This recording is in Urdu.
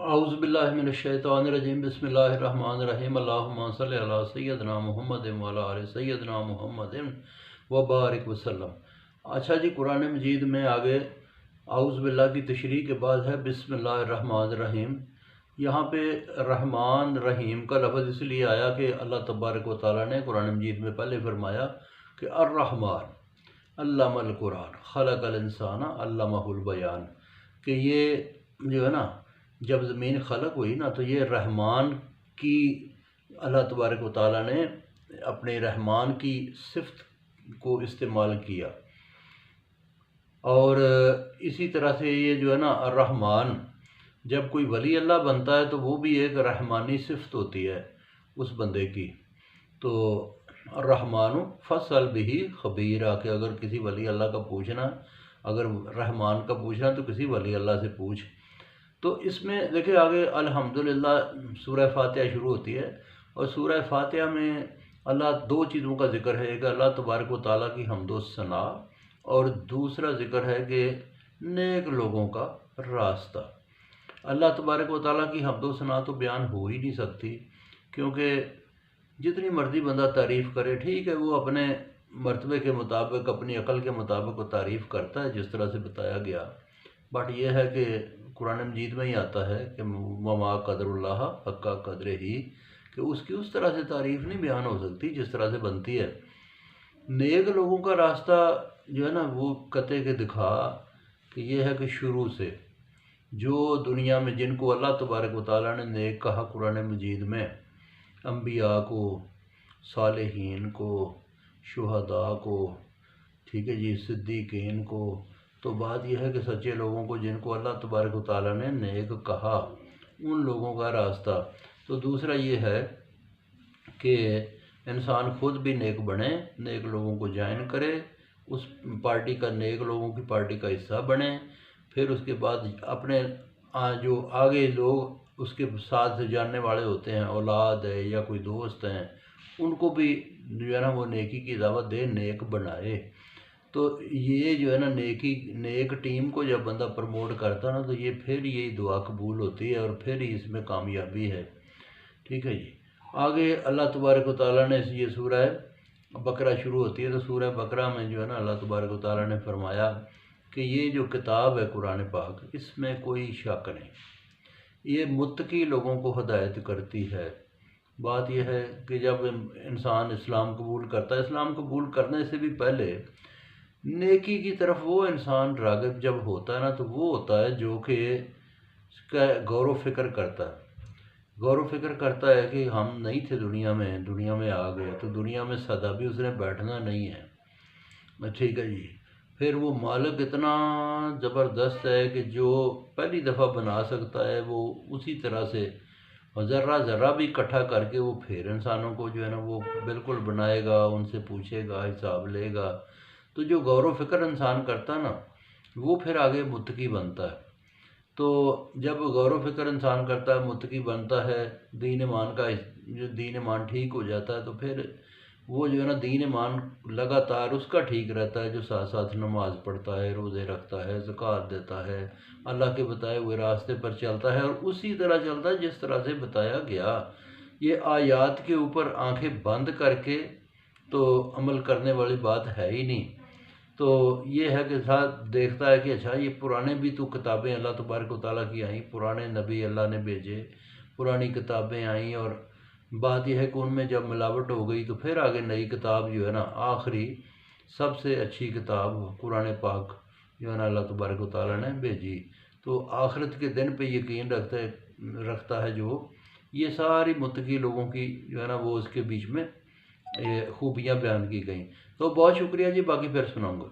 اعوذ باللہ من الشیطان الرجیم بسم اللہ الرحمن الرحیم اللہم صلی علی سیدنا محمد وعلی آل سیدنا محمد وبارک وسلم۔ اچھا جی، قرآن مجید میں آگے اعوذ باللہ کی تشریح کے بعد ہے بسم اللہ الرحمن الرحیم۔ یہاں پہ رحمان رحیم کا لفظ اس لیے آیا کہ اللہ تبارک و تعالیٰ نے قرآن مجید میں پہلے فرمایا کہ الرحمن علم القرآن خلق الانسان علمہ البیان، کہ یہ جو ہے نا جب زمین خلق ہوئی نا تو یہ رحمان کی اللہ تبارک و تعالیٰ نے اپنے رحمان کی صفت کو استعمال کیا، اور اسی طرح سے یہ جو ہے نا الرحمن جب کوئی ولی اللہ بنتا ہے تو وہ بھی ایک رحمانی صفت ہوتی ہے اس بندے کی۔ تو الرحمن فاسأل بہ خبیرا، کہ اگر کسی ولی اللہ کا پوچھنا، اگر رحمان کا پوچھنا تو کسی ولی اللہ سے پوچھ۔ تو اس میں دیکھیں آگے الحمدللہ سورہ فاتحہ شروع ہوتی ہے، اور سورہ فاتحہ میں اللہ دو چیزوں کا ذکر ہے، ایک اللہ تبارک و تعالیٰ کی حمد و ثنا، اور دوسرا ذکر ہے کہ نیک لوگوں کا راستہ۔ اللہ تبارک و تعالیٰ کی حمد و ثنا تو بیان ہو ہی نہیں سکتی، کیونکہ جتنی مرضی بندہ تعریف کرے، ٹھیک ہے وہ اپنے مرتبے کے مطابق اپنی عقل کے مطابق وہ تعریف کرتا ہے جس طرح سے بتایا گیا، بٹ یہ ہے کہ قرآن مجید میں ہی آتا ہے کہ وما قدر اللہ حق قدر ہی، کہ اس کی اس طرح سے تعریف نہیں بیان ہو سکتی جس طرح سے بنتی ہے۔ نیک لوگوں کا راستہ جو ہے نا وہ قطع کے دکھا کہ یہ ہے کہ شروع سے جو دنیا میں جن کو اللہ تبارک و تعالیٰ نے نیک کہا قرآن مجید میں، انبیاء کو، صالحین کو، شہداء کو، ٹھیک ہے جی، صدیقین کو، تو بات یہ ہے کہ سچے لوگوں کو جن کو اللہ تبارک و تعالیٰ نے نیک کہا ان لوگوں کا راستہ۔ تو دوسرا یہ ہے کہ انسان خود بھی نیک بنے، نیک لوگوں کو جوائن کرے، اس پارٹی کا، نیک لوگوں کی پارٹی کا حصہ بنے، پھر اس کے بعد اپنے جو آگے لوگ اس کے ساتھ جاننے والے ہوتے ہیں، اولاد ہے یا کوئی دوست ہیں، ان کو بھی جو ہے نا وہ نیکی کی دعوت دے، نیک بنائے۔ تو یہ جو ہے نا نیک ٹیم کو جب بندہ پروموٹ کرتا نا تو یہ پھر یہی دعا قبول ہوتی ہے اور پھر ہی اس میں کامیابی ہے، ٹھیک ہے جی۔ آگے اللہ تبارک و تعالیٰ نے یہ سورہ بقرہ شروع ہوتی ہے، تو سورہ بقرہ میں جو ہے نا اللہ تبارک و تعالیٰ نے فرمایا کہ یہ جو کتاب ہے قرآن پاک، اس میں کوئی شک نہیں، یہ متقی لوگوں کو ہدایت کرتی ہے۔ بات یہ ہے کہ جب انسان اسلام قبول کرتا ہے، اسلام قبول کرنے سے بھی پہلے نیکی کی طرف وہ انسان راغب جب ہوتا ہے نا تو وہ ہوتا ہے جو کہ اس کا غور و فکر کرتا ہے، غور و فکر کرتا ہے کہ ہم نہیں تھے دنیا میں آ گئے، تو دنیا میں سدا بھی اس نے بیٹھنا نہیں ہے، ٹھیک ہے جی۔ پھر وہ مالک اتنا زبردست ہے کہ جو پہلی دفعہ بنا سکتا ہے وہ اسی طرح سے ذرہ ذرہ بھی اکٹھا کر کے وہ پھر انسانوں کو جو ہے نا وہ بالکل بنائے گا، ان سے پوچھے گا، حساب لے گا۔ تو جو غور و فکر انسان کرتا ہے نا وہ پھر آگے متقی بنتا ہے۔ تو جب غور و فکر انسان کرتا ہے، متقی بنتا ہے، دین ایمان کا جو دین ایمان ٹھیک ہو جاتا ہے، تو پھر وہ جو ہے نا دین ایمان لگاتار اس کا ٹھیک رہتا ہے، جو ساتھ ساتھ نماز پڑھتا ہے، روزے رکھتا ہے، زکوٰۃ دیتا ہے، اللہ کے بتائے ہوئے راستے پر چلتا ہے، اور اسی طرح چلتا ہے جس طرح سے بتایا گیا۔ یہ آیات کے اوپر آنکھیں بند کر کے تو عمل کرنے والی بات ہے ہی نہیں۔ تو یہ ہے کہ ساتھ دیکھتا ہے کہ اچھا یہ پرانے بھی تو کتابیں اللہ تبارک و تعالیٰ کی آئیں، پرانے نبی اللہ نے بھیجے، پرانی کتابیں آئیں، اور بات یہ ہے کہ ان میں جب ملاوٹ ہو گئی تو پھر آگے نئی کتاب جو ہے نا آخری سب سے اچھی کتاب قرآن پاک جو ہے نا اللہ تبارک و تعالیٰ نے بھیجی۔ تو آخرت کے دن پہ یقین رکھتا ہے جو، یہ ساری متقی لوگوں کی جو ہے نا وہ اس کے بیچ میں خوبیاں بیان کی گئیں۔ تو بہت شکریہ جی، باقی پھر سناؤں گا۔